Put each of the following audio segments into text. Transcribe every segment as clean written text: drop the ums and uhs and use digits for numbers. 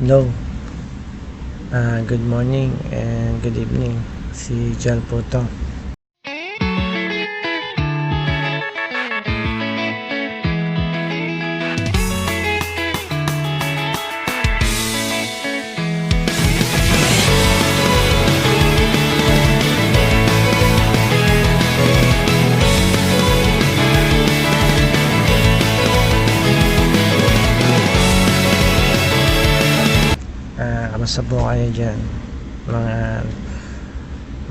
Hello, good morning and good evening. Si John po to. Kamusta po kayo dyan?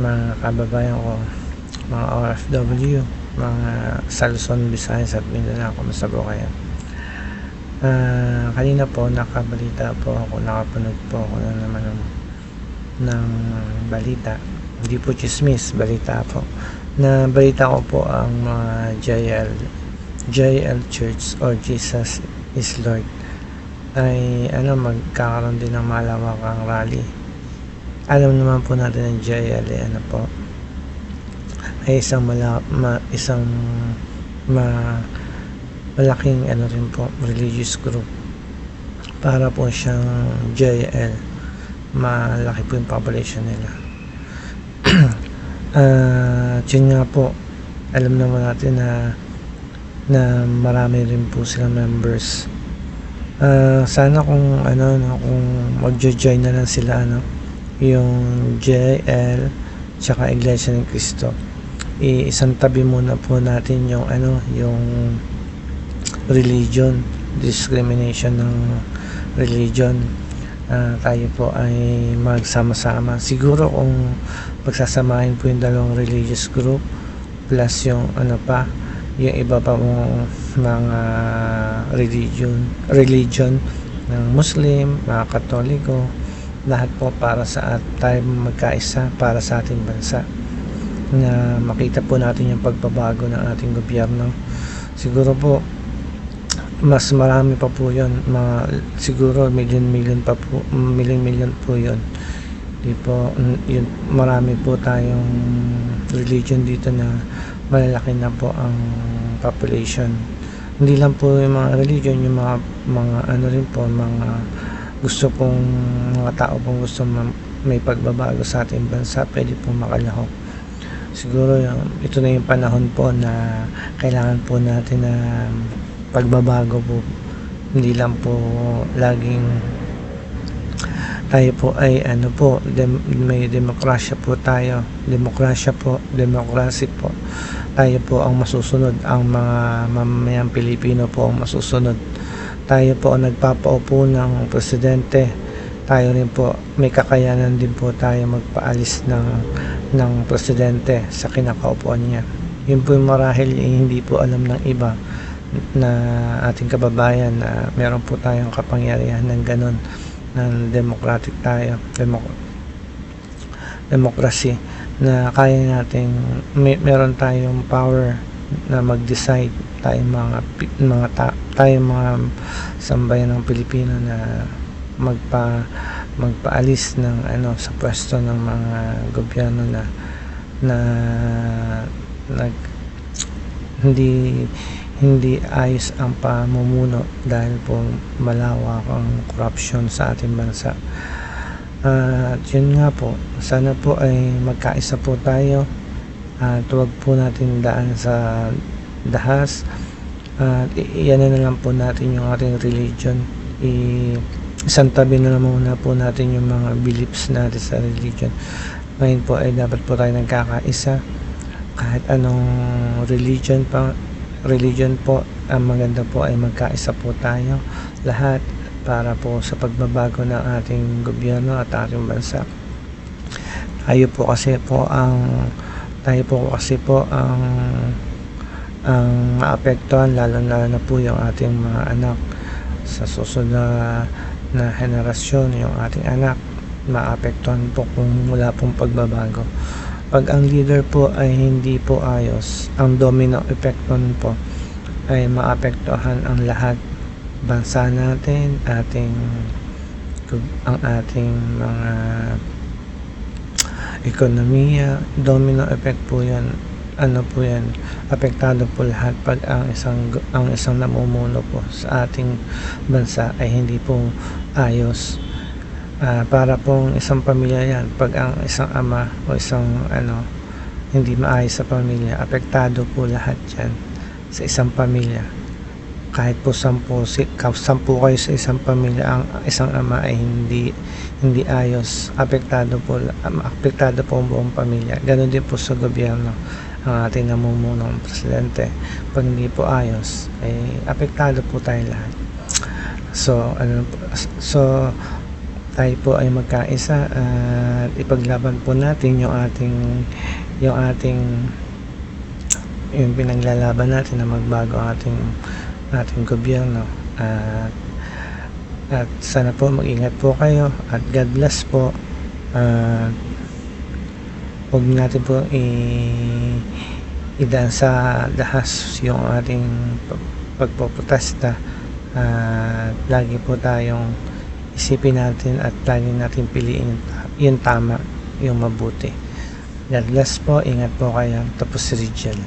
Mga kababayan ko, mga OFW, mga sa Luzon, Visayas at Mindanao, kamusta po kayo? Kanina po nakabalita po ako, nakapanood po ako na naman ng balita. Hindi po chismis, balita po. Balita ko po ang mga JL Church or Jesus is Lord ay magkakaroon din ng malawakang rally. Alam naman po natin ang JL ay isang malaking rin po religious group. Para po siyang JL, malaki po yung population nila. Yun nga po, alam naman natin na marami rin po silang members. Sana kung kung magjo-join na lang sila yung JL tsaka Iglesia ni Cristo, isang tabi muna po natin yung religion, discrimination ng religion. Tayo po ay magsama-sama. Siguro kung pagsasamahin po yung dalawang religious group plus yung yung iba pa mong mga religion ng Muslim, mga Katoliko, lahat po para sa tayo magkaisa para sa ating bansa, na makita po natin yung pagbabago ng ating gobyerno. Siguro po mas marami pa po yun, siguro million po yun. Di po yun, marami po tayong religion dito na malalaki na po ang population. Hindi lang po yung mga religion, yung mga rin po, mga gusto pong mga tao pong gusto may pagbabago sa ating bansa, pwede pong makalahok. Siguro ito na yung panahon po na kailangan po natin na pagbabago po. Hindi lang po laging tayo po ay may demokrasya po tayo. Demokrasy po. Tayo po ang masusunod. Ang mga mamamayang Pilipino po ang masusunod. Tayo po ang nagpapaupo ng presidente. Tayo rin po, may kakayanan din po tayo magpaalis ng presidente sa kinakaupuan niya. Yun po yung marahil hindi po alam ng iba na ating kababayan na meron po tayong kapangyarihan ng ganun, ng democratic tayo, democracy, na kaya nating meron tayong power na mag-decide tayong mga sambayan ng Pilipino na magpaalis ng sa pwesto ng mga gobyerno na hindi ayos ang pamumuno dahil po malawak ang corruption sa ating bansa. At yun nga po, sana po ay magkaisa po tayo at huwag po natin daan sa dahas at iyan na lang po natin yung ating religion. Isang tabi na lang muna po natin yung mga beliefs natin sa religion. Ngayon po ay dapat po tayo nagkakaisa kahit anong religion po. Ang maganda po ay magkaisa po tayo lahat para po sa pagbabago ng ating gobyerno at ating bansa. Tayo po kasi po ang maapektuhan, lalo na po yung ating mga anak sa susunod na henerasyon. Yung ating anak maapektuhan po kung wala pong pagbabago. Pag ang leader po ay hindi po ayos, ang domino effect nun po ay maapektuhan ang lahat, bansa natin, ang ating mga ekonomiya. Domino effect po yan. Apektado po lahat pag ang isang namumuno po sa ating bansa ay hindi po ayos. Para pong isang pamilya yan, pag ang isang ama o isang hindi maayos sa pamilya, apektado po lahat yan sa isang pamilya. Kahit po 10 kayo sa isang pamilya, ang isang ama ay hindi ayos, apektado po ang buong pamilya. Ganon din po sa gobyerno, ang ating namumunong presidente, pag hindi po ayos ay apektado po tayo lahat. So tayo po ay magkaisa at ipaglaban po natin yung pinaglalaban natin na magbago ang ating gobyerno, at sana po mag-ingat po kayo at God bless po. Huwag natin po idaan sa dahas yung ating pagpoprotesta, at lagi po tayong isipin natin at lagi natin piliin yung tama, yung mabuti. God bless po, ingat po kayo. Tapos si Rigel.